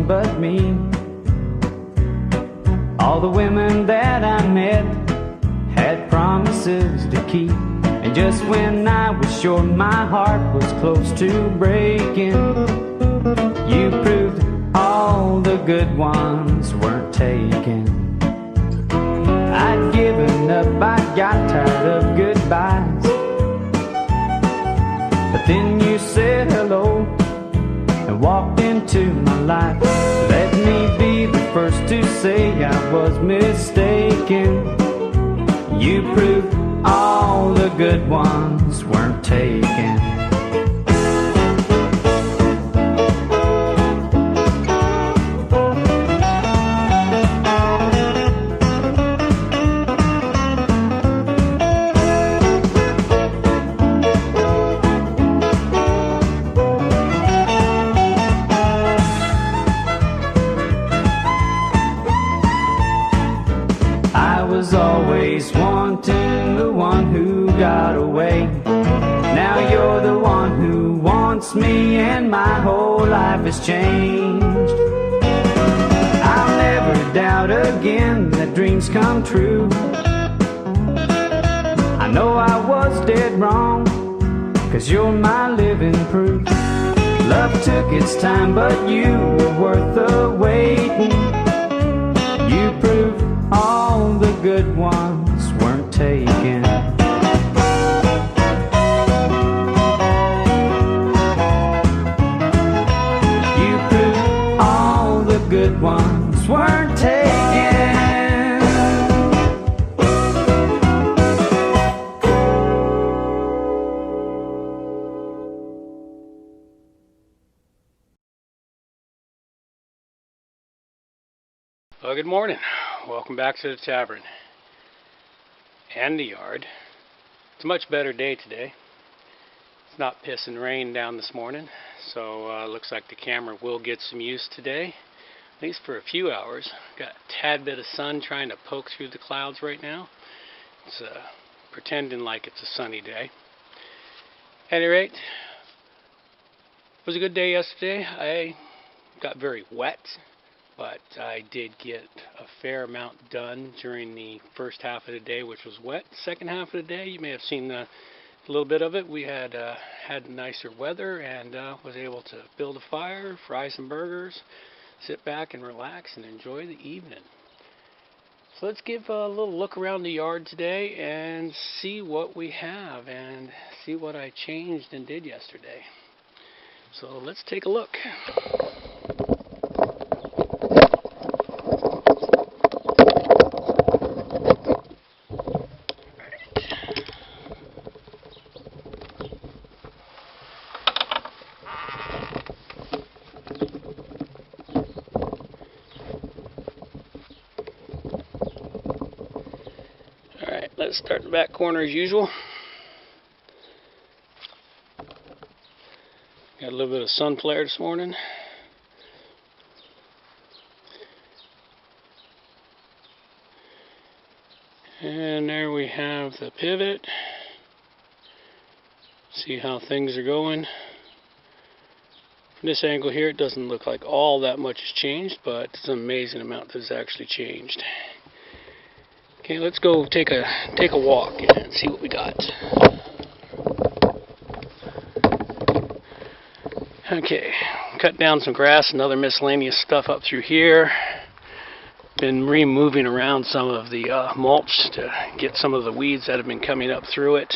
one but me. All the women that I met had promises to keep, and just when I was sure my heart was close to breaking, you proved all the good ones weren't taken. I'd given up, I got tired of goodbyes, but then you said hello and walked into my life. Let me be the first to say I was mistaken. You proved all the good ones weren't taken. I was always wanting the one who got away. Now you're the one who wants me, and my whole life has changed. I'll never doubt again that dreams come true. I know I was dead wrong, 'cause you're my living proof. Love took its time, but you were worth the waiting. You proved all the good ones weren't taken. You proved all the good ones weren't taken. Well, good morning. Welcome back to the tavern and the yard. It's a much better day today. It's not pissing rain down this morning, so looks like the camera will get some use today, at least for a few hours. Got a tad bit of sun trying to poke through the clouds right now. It's pretending like it's a sunny day. At any rate, it was a good day yesterday. I got very wet, but I did get a fair amount done during the first half of the day, which was wet. Second half of the day, you may have seen a little bit of it. We had nicer weather, and was able to build a fire, fry some burgers, sit back and relax and enjoy the evening. So let's give a little look around the yard today and see what we have and see what I changed and did yesterday. So let's take a look. Let's start the back corner as usual. Got a little bit of sun flare this morning. And there we have the pivot. See how things are going. From this angle here, it doesn't look like all that much has changed, but it's an amazing amount that has actually changed. Okay, let's go take a walk and see what we got. Okay, cut down some grass and other miscellaneous stuff up through here. Been removing around some of the mulch to get some of the weeds that have been coming up through it.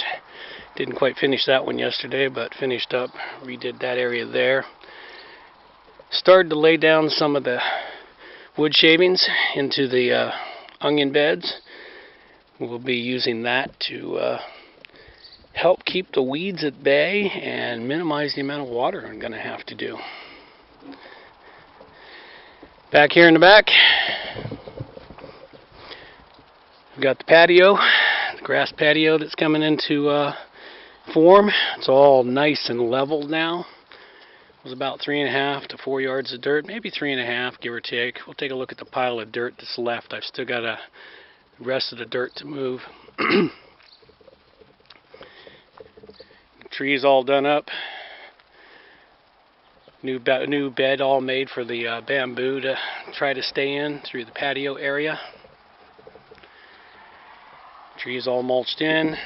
Didn't quite finish that one yesterday, but finished up, redid that area there. Started to lay down some of the wood shavings into the onion beds. We'll be using that to help keep the weeds at bay and minimize the amount of water I'm going to have to do. Back here in the back, we've got the patio, the grass patio that's coming into form. It's all nice and leveled now. It was about 3.5 to 4 yards of dirt, maybe 3.5, give or take. We'll take a look at the pile of dirt that's left. I've still got the rest of the dirt to move. The tree's all done up. New bed all made for the bamboo to try to stay in through the patio area. Trees all mulched in.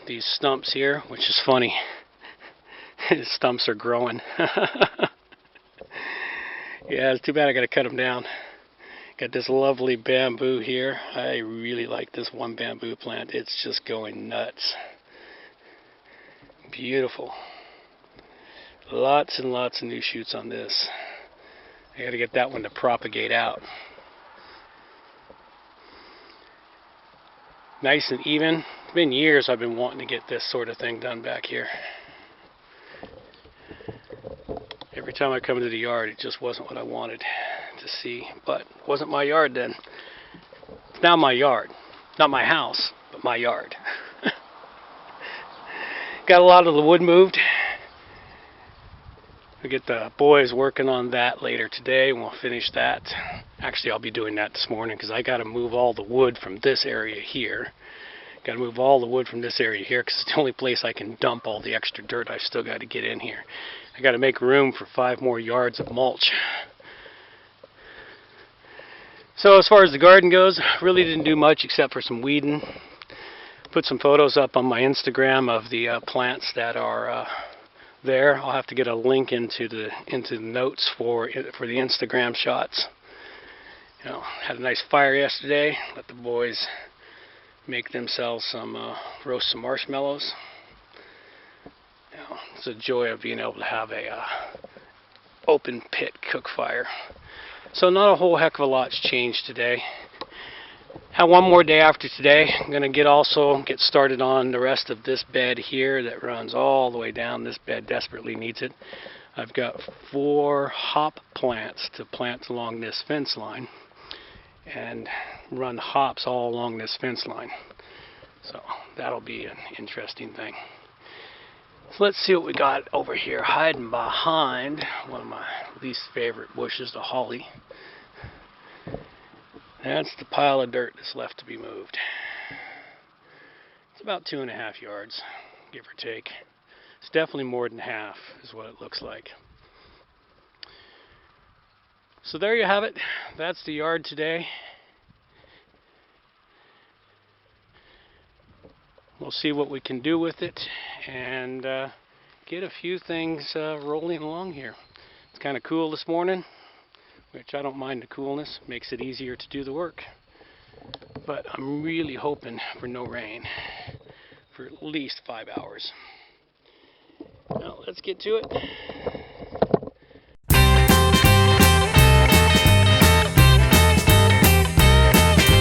These stumps here, which is funny. These stumps are growing. Yeah, it's too bad I gotta cut them down. Got this lovely bamboo here. I really like this one bamboo plant. It's just going nuts. Beautiful. Lots and lots of new shoots on this. I gotta get that one to propagate out. Nice and even. It's been years I've been wanting to get this sort of thing done back here. Every time I come to the yard, it just wasn't what I wanted to see. But it wasn't my yard then. It's now my yard. Not my house, but my yard. Got a lot of the wood moved. We'll get the boys working on that later today, and we'll finish that. Actually, I'll be doing that this morning because I got to move all the wood from this area here. Got to move all the wood from this area here because it's the only place I can dump all the extra dirt I've still got to get in here. I got to make room for 5 more yards of mulch. So as far as the garden goes, really didn't do much except for some weeding. Put some photos up on my Instagram of the plants that are there. I'll have to get a link into the notes for the Instagram shots. You know, had a nice fire yesterday. Let the boys make themselves roast some marshmallows. You know, it's a joy of being able to have a open pit cook fire. So not a whole heck of a lot's changed today. Have one more day after today. I'm going to get started on the rest of this bed here that runs all the way down. This bed desperately needs it. I've got 4 hop plants to plant along this fence line and run hops all along this fence line. So that'll be an interesting thing. So let's see what we got over here hiding behind one of my least favorite bushes, the holly. That's the pile of dirt that's left to be moved. It's about 2.5 yards, give or take. It's definitely more than half, is what it looks like. So there you have it. That's the yard today. We'll see what we can do with it and get a few things rolling along here. It's kind of cool this morning, which I don't mind the coolness. Makes it easier to do the work. But I'm really hoping for no rain for at least 5 hours. Now let's get to it.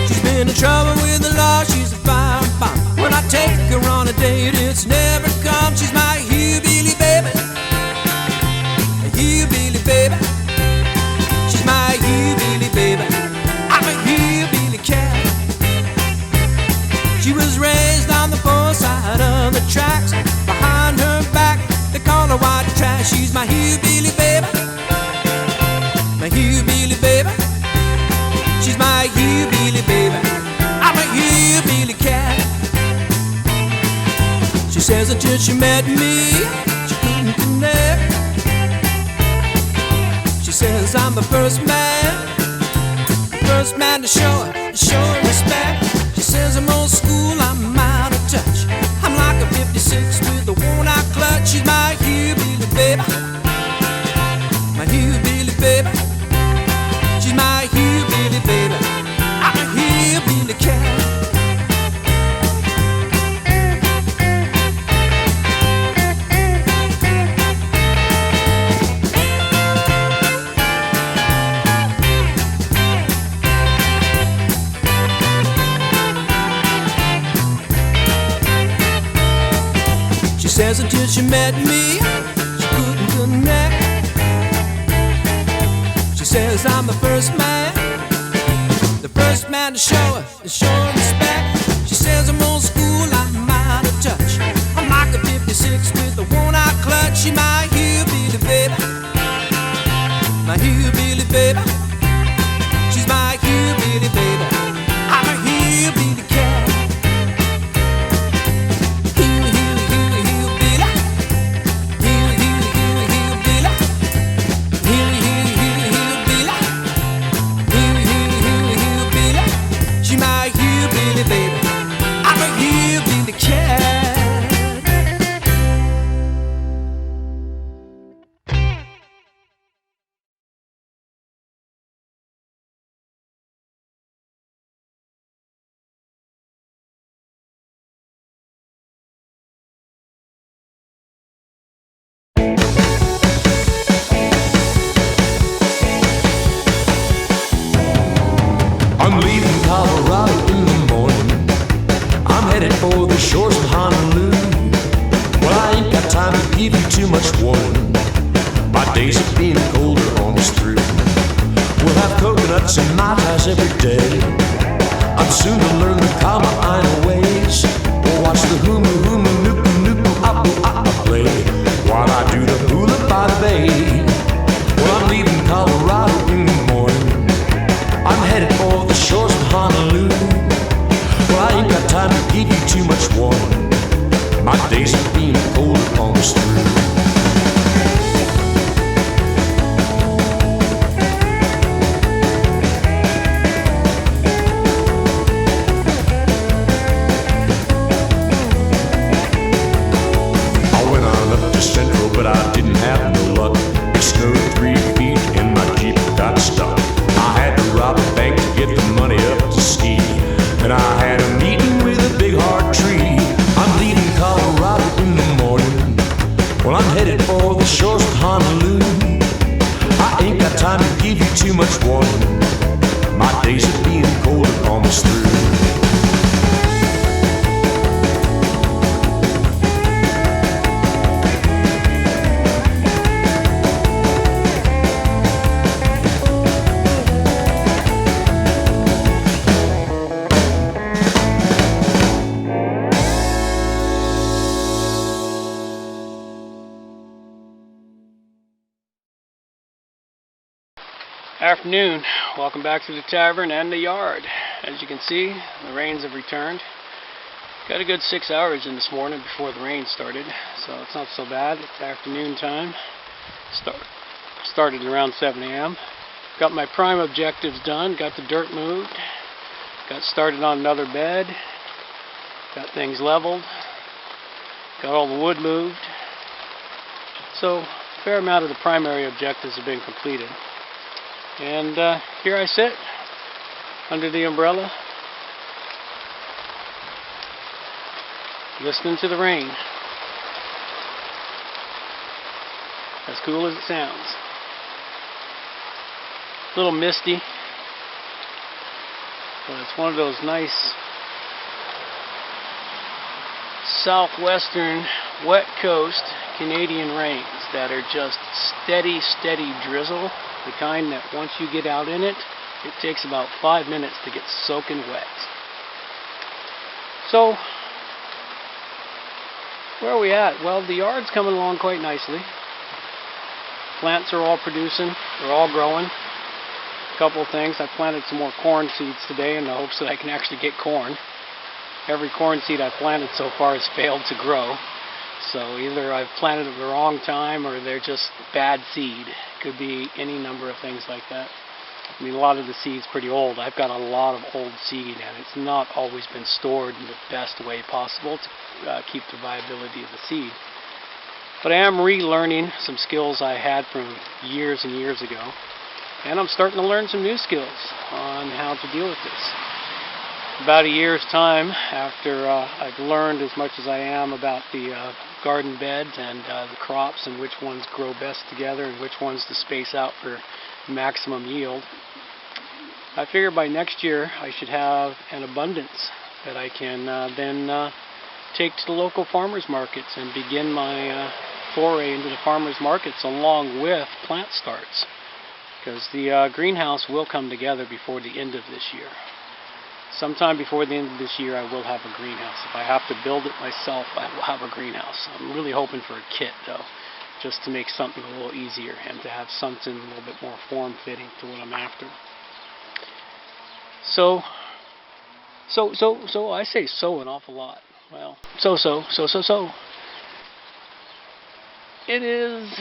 She's been in trouble with the law, she's a fire bomb. When I take her on a date, it's never come. She's my hillbilly baby, a hillbilly baby. She's my hillbilly baby, I'm a hillbilly cat. She was raised on the poor side of the tracks. Behind her back, they call her white trash. She's my hillbilly baby, my hillbilly baby. She's my hillbilly baby, I'm a hillbilly cat. She says until she met me, she couldn't connect. She says I'm the first man to show her respect. She says I'm old school, I'm out of touch. I'm like a 56 with a worn-out clutch. She's my hillbilly baby, my hillbilly baby. She's my hillbilly baby, I'm a hillbilly cat. She says until she met me, she couldn't connect. She says I'm the first man to show her respect. She says I'm old school, I'm out of touch. I'm like a 56 with a worn-out clutch. She's my hillbilly baby, my hillbilly baby. She's my hillbilly baby, I'm a hillbilly cat. Hillbilly, days of being cold are almost through. We'll have coconuts and mai tais every day. I'm soon to learn the kama aina ways. We'll watch the humu humu nuku nuku apu apu play while I do the hula by the bay. Well, I'm leaving Colorado in the morning. I'm headed for the shores of Honolulu. Well, I ain't got time to give you too much warning. My days of being cold are almost through. But I didn't have no luck. It snowed 3 feet and my Jeep got stuck. I had to rob a bank to get the money up to ski, and I had a meeting with a big hard tree. I'm leaving Colorado in the morning. Well, I'm headed for the shores of Honolulu. I ain't got time to give you too much warning. My days of being cold are almost through. Afternoon, welcome back to the tavern and the yard. As you can see, the rains have returned. Got a good 6 hours in this morning before the rain started, so it's not so bad. It's afternoon time. Started around 7 a.m. Got my prime objectives done, got the dirt moved, got started on another bed, got things leveled, got all the wood moved. So a fair amount of the primary objectives have been completed. And here I sit under the umbrella, listening to the rain. As cool as it sounds. A little misty, but it's one of those nice southwestern wet coast Canadian rains that are just steady drizzle. The kind that once you get out in it, it takes about 5 minutes to get soaking wet. So, where are we at? Well, the yard's coming along quite nicely. Plants are all producing, they're all growing. A couple of things, I planted some more corn seeds today in the hopes that I can actually get corn. Every corn seed I've planted so far has failed to grow. So either I've planted at the wrong time or they're just bad seed. Could be any number of things like that. I mean, a lot of the seed's pretty old. I've got a lot of old seed and it's not always been stored in the best way possible to keep the viability of the seed. But I am relearning some skills I had from years and years ago. And I'm starting to learn some new skills on how to deal with this. About a year's time after I've learned as much as I am about the garden beds and the crops and which ones grow best together and which ones to space out for maximum yield, I figure by next year I should have an abundance that I can then take to the local farmers markets and begin my foray into the farmers markets along with plant starts, because the greenhouse will come together before the end of this year. Sometime before the end of this year I will have a greenhouse. If I have to build it myself, I will have a greenhouse. I'm really hoping for a kit though, just to make something a little easier and to have something a little bit more form-fitting to what I'm after. So I say so an awful lot. Well, so. It is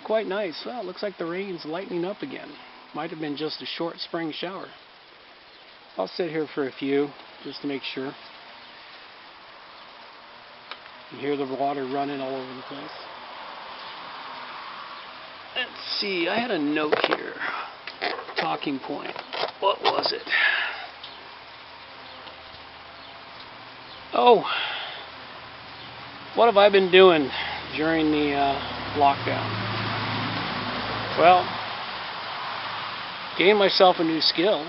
quite nice. Well, it looks like the rain's lightening up again. Might have been just a short spring shower. I'll sit here for a few, just to make sure. You hear the water running all over the place. Let's see, I had a note here. Talking point. What was it? Oh, what have I been doing during the lockdown? Well, gained myself a new skill.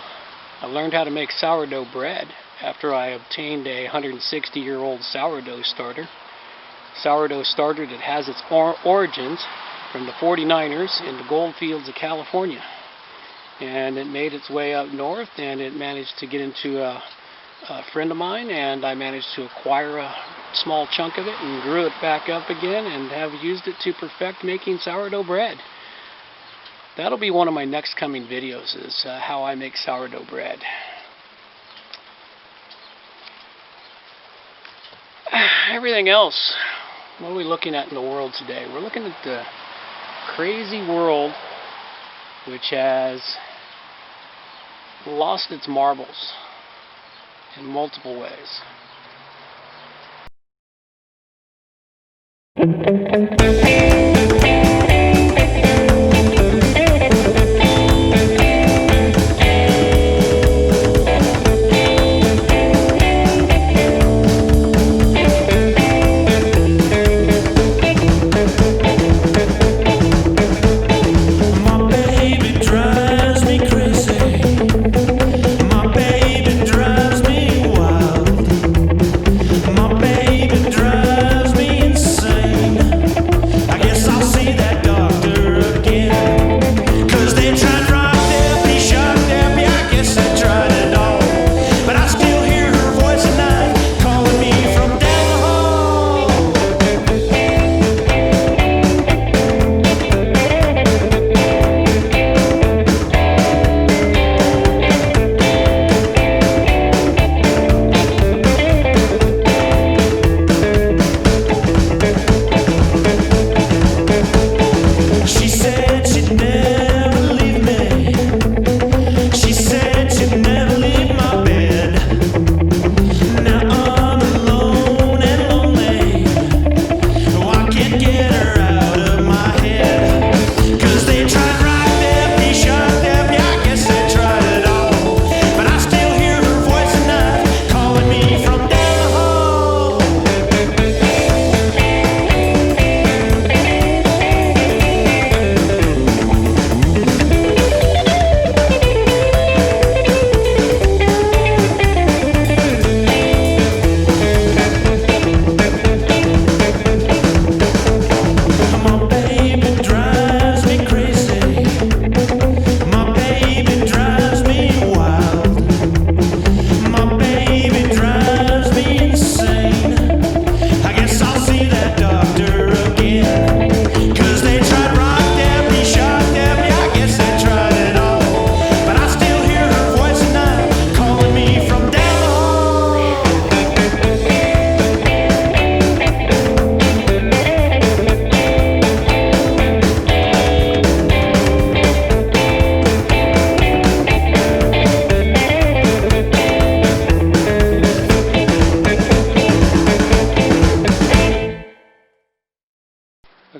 I learned how to make sourdough bread after I obtained a 160-year-old sourdough starter. Sourdough starter that has its origins from the 49ers in the gold fields of California. And it made its way up north, and it managed to get into a friend of mine, and I managed to acquire a small chunk of it and grew it back up again and have used it to perfect making sourdough bread. That'll be one of my next coming videos, is how I make sourdough bread. Everything else, what are we looking at in the world today? We're looking at the crazy world which has lost its marbles in multiple ways.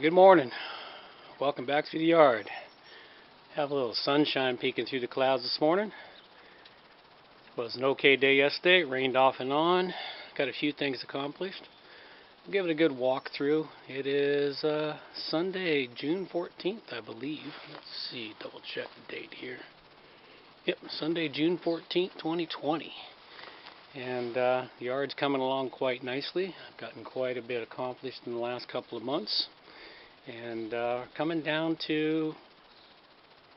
Good morning. Welcome back to the yard. Have a little sunshine peeking through the clouds this morning. It was an okay day yesterday. It rained off and on. Got a few things accomplished. We'll give it a good walk through. It is Sunday, June 14th, I believe. Let's see, double check the date here. Yep, Sunday, June 14th, 2020. And the yard's coming along quite nicely. I've gotten quite a bit accomplished in the last couple of months. And coming down to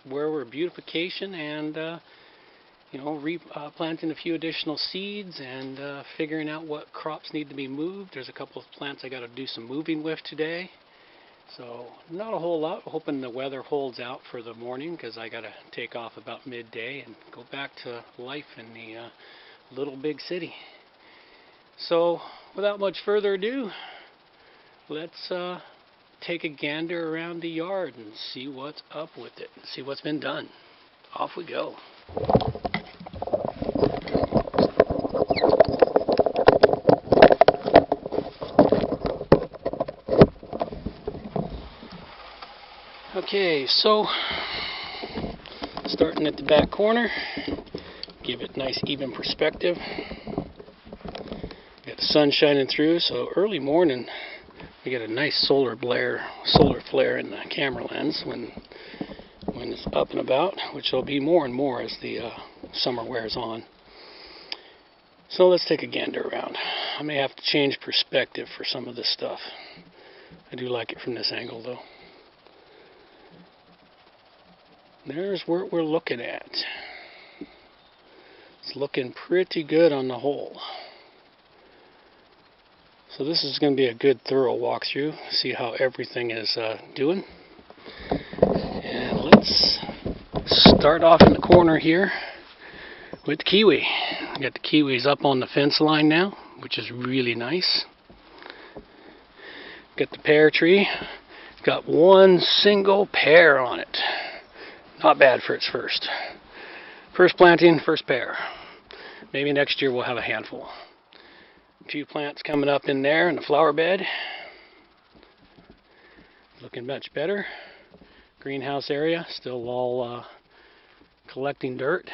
where we're beautification and planting a few additional seeds and figuring out what crops need to be moved. There's a couple of plants I got to do some moving with today. So not a whole lot. Hoping the weather holds out for the morning, because I got to take off about midday and go back to life in the little big city. So without much further ado, let's take a gander around the yard and see what's up with it, see what's been done. Off we go. Okay, so starting at the back corner, give it nice even perspective. Got the sun shining through, so early morning we get a nice solar flare in the camera lens when it's up and about, which will be more and more as the summer wears on. So let's take a gander around. I may have to change perspective for some of this stuff. I do like it from this angle though. there's what we're looking at. It's looking pretty good on the whole. So this is going to be a good thorough walkthrough, see how everything is doing. And let's start off in the corner here with the kiwi. Got the kiwis up on the fence line now, which is really nice. Got the pear tree. It's got one single pear on it. Not bad for its first planting, first pear. Maybe next year we'll have a handful. A few plants coming up in there in the flower bed. Looking much better. Greenhouse area, still all collecting dirt.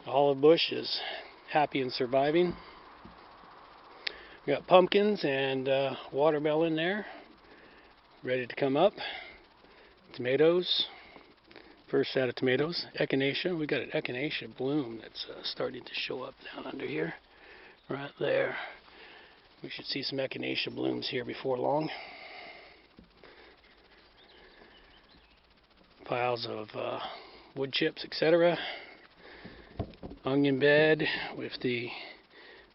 Olive bush is happy and surviving. We got pumpkins and watermelon there, ready to come up. Tomatoes, first set of tomatoes. Echinacea, we got an echinacea bloom that's starting to show up down under here, right there. We should see some echinacea blooms here before long. Piles of wood chips, etc. Onion bed with the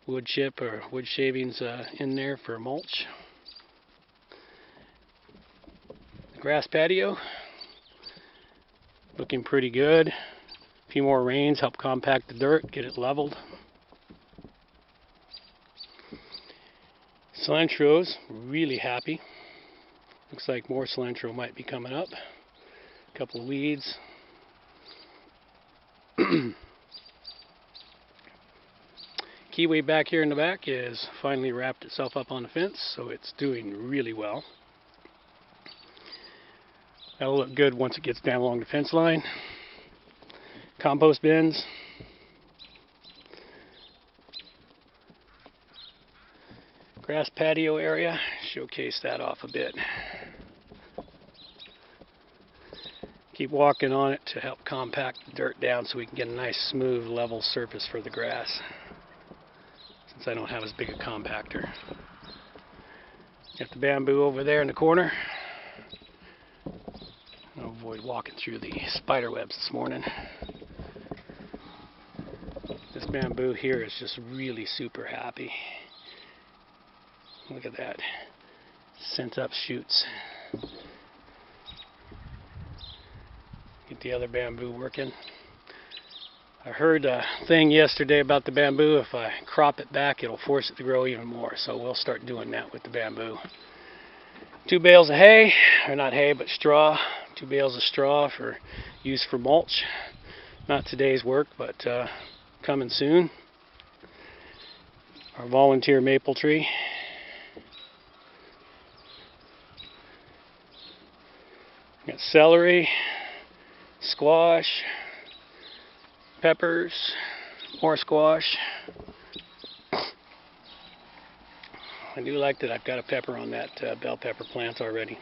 wood chip or wood shavings in there for mulch. Grass patio, looking pretty good. A few more rains help compact the dirt, get it leveled. Cilantro's really happy. Looks like more cilantro might be coming up. A couple of weeds. Kiwi back here in the back is finally wrapped itself up on the fence, so it's doing really well. That'll look good once it gets down along the fence line. Compost bins. Grass patio area. Showcase that off a bit. Keep walking on it to help compact the dirt down so we can get a nice smooth level surface for the grass, since I don't have as big a compactor. Got the bamboo over there in the corner. I'll avoid walking through the spider webs this morning. This bamboo here is just really super happy. Look at that. Sent up shoots. Get the other bamboo working. I heard a thing yesterday about the bamboo. If I crop it back, it'll force it to grow even more. So we'll start doing that with the bamboo. 2 bales of hay, or not hay, but straw. 2 bales of straw for use for mulch. Not today's work, but coming soon. Our volunteer maple tree. Got celery, squash, peppers, more squash. I do like that I've got a pepper on that bell pepper plant already.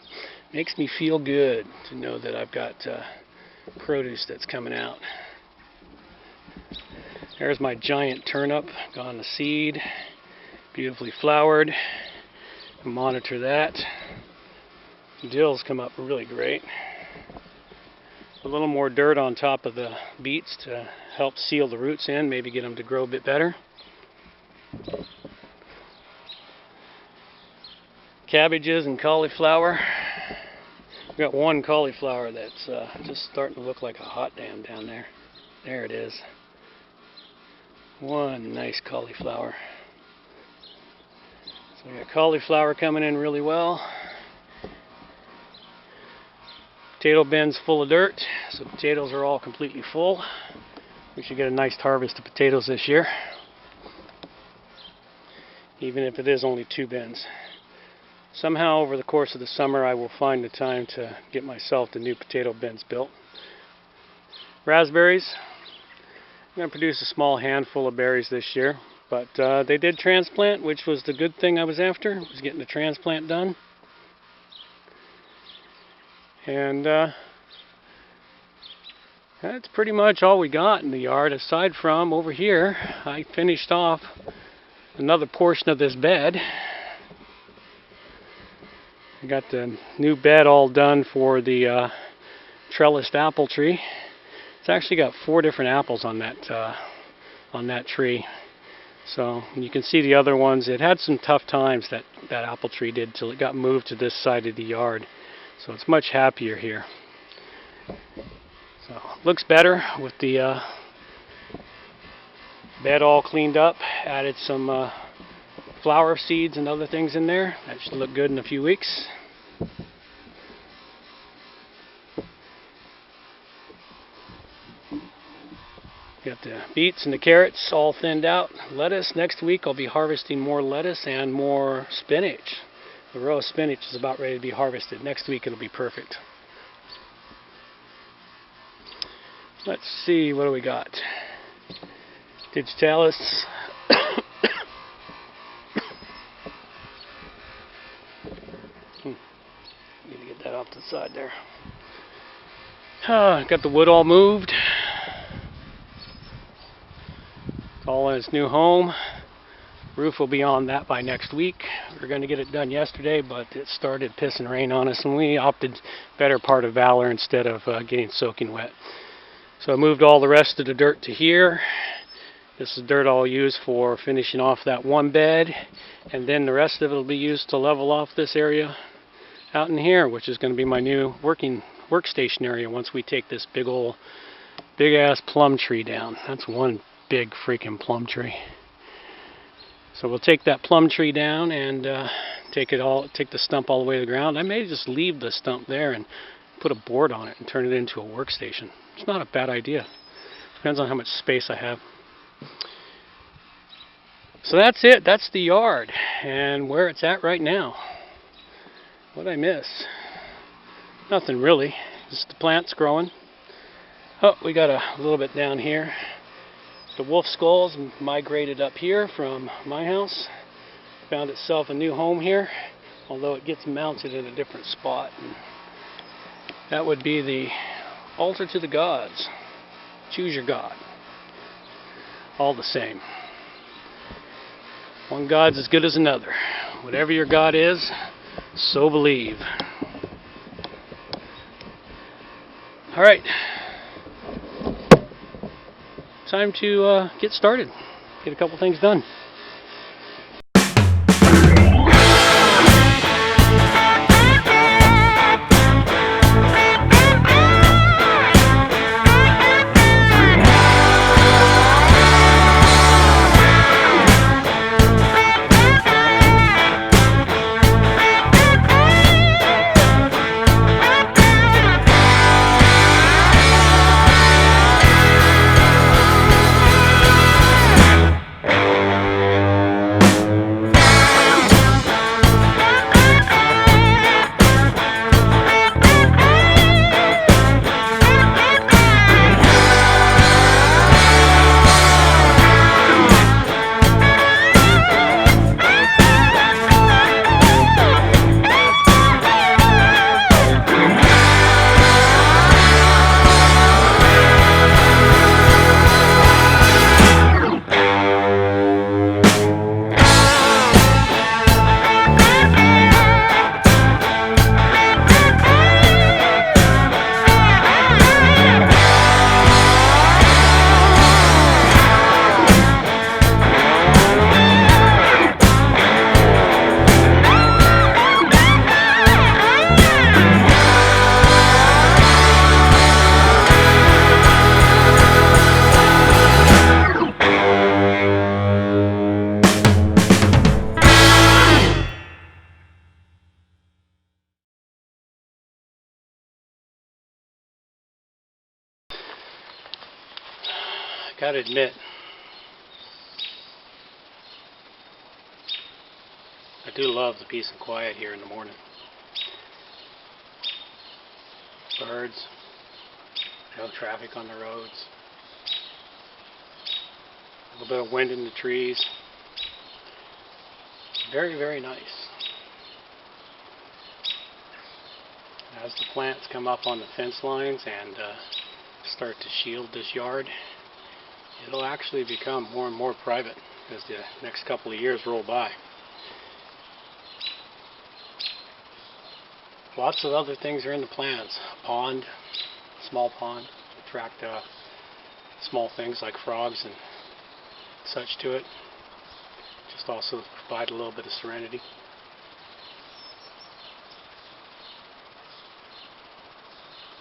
Makes me feel good to know that I've got produce that's coming out. There's my giant turnip, gone to seed, beautifully flowered. Monitor that. Dills come up really great. A little more dirt on top of the beets to help seal the roots in, maybe get them to grow a bit better. Cabbages and cauliflower. We've got one cauliflower that's just starting to look like a hot damn down there. There it is. One nice cauliflower. So we got cauliflower coming in really well. Potato bins full of dirt, so potatoes are all completely full. We should get a nice harvest of potatoes this year, even if it is only 2 bins. Somehow over the course of the summer I will find the time to get myself the new potato bins built. Raspberries. I'm going to produce a small handful of berries this year, but they did transplant, which was the good thing I was after, was getting the transplant done. And that's pretty much all we got in the yard, aside from over here I finished off another portion of this bed. I got the new bed all done for the trellised apple tree. It's actually got 4 different apples on that tree. So you can see the other ones. It had some tough times, that apple tree did, till it got moved to this side of the yard. So it's much happier here. So looks better with the bed all cleaned up. Added some flower seeds and other things in there. That should look good in a few weeks. Got the beets and the carrots all thinned out. Lettuce, next week I'll be harvesting more lettuce and more spinach. The row of spinach is about ready to be harvested. Next week it'll be perfect. Let's see, what do we got? Digitalis. Need to get that off to the side there. Got the wood all moved. It's all in its new home. Roof will be on that by next week. We were going to get it done yesterday, but it started pissing rain on us, and we opted better part of valor instead of getting soaking wet. So I moved all the rest of the dirt to here. This is dirt I'll use for finishing off that one bed, and then the rest of it will be used to level off this area out in here, which is going to be my new workstation area once we take this big ass plum tree down. That's one big freaking plum tree. So we'll take that plum tree down and take the stump all the way to the ground. I may just leave the stump there and put a board on it and turn it into a workstation. It's not a bad idea. Depends on how much space I have. So that's it. That's the yard and where it's at right now. What'd I miss? Nothing really. Just the plants growing. Oh, we got a little bit down here. The wolf skulls migrated up here from my house. Found itself a new home here, although it gets mounted in a different spot. And that would be the altar to the gods. Choose your god. All the same. One god's as good as another. Whatever your god is, so believe. All right. Time to get started. Get a couple things done. Gotta admit, I do love the peace and quiet here in the morning. Birds, no traffic on the roads, a little bit of wind in the trees. Very, very nice. As the plants come up on the fence lines and start to shield this yard, it'll actually become more and more private as the next couple of years roll by. lots of other things are in the plans. A pond, small pond, attract small things like frogs and such to it. Just also provide a little bit of serenity.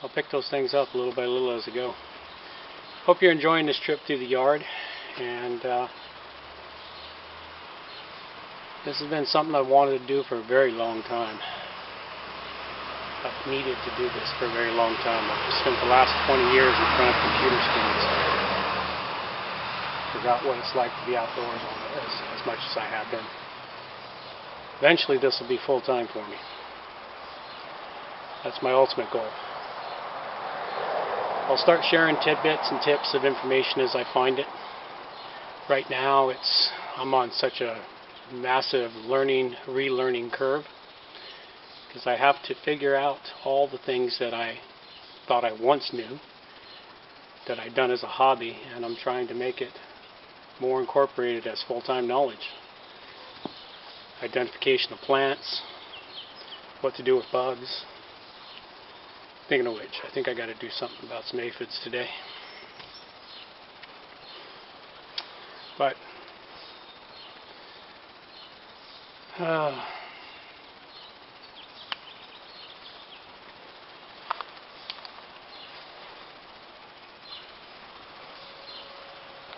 I'll pick those things up little by little as I go. Hope you're enjoying this trip through the yard, and this has been something I wanted to do for a very long time. I've needed to do this for a very long time. I've spent the last 20 years in front of computer screens. Forgot what it's like to be outdoors as much as I have been. Eventually this will be full time for me. That's my ultimate goal. I'll start sharing tidbits and tips of information as I find it. Right now I'm on such a massive relearning curve, because I have to figure out all the things that I thought I once knew, that I'd done as a hobby, and I'm trying to make it more incorporated as full-time knowledge. Identification of plants, what to do with bugs. Thinking of which, I think I got to do something about some aphids today. But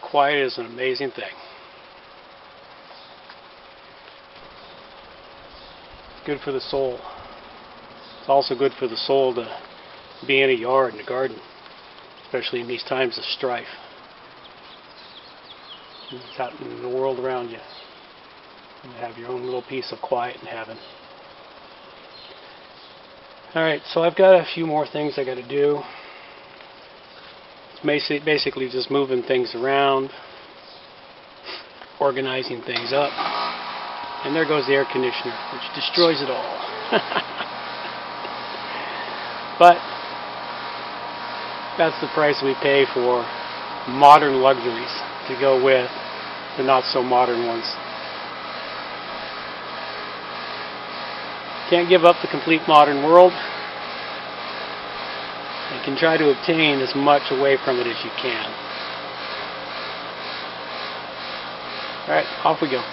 quiet is an amazing thing. It's good for the soul. It's also good for the soul to be in a yard, in a garden, especially in these times of strife. It's out in the world around you. You have your own little piece of quiet in heaven. Alright, so I've got a few more things I got to do. It's basically just moving things around, organizing things up. And there goes the air conditioner, which destroys it all. But that's the price we pay for modern luxuries to go with the not so modern ones. Can't give up the complete modern world. You can try to obtain as much away from it as you can. Alright, off we go.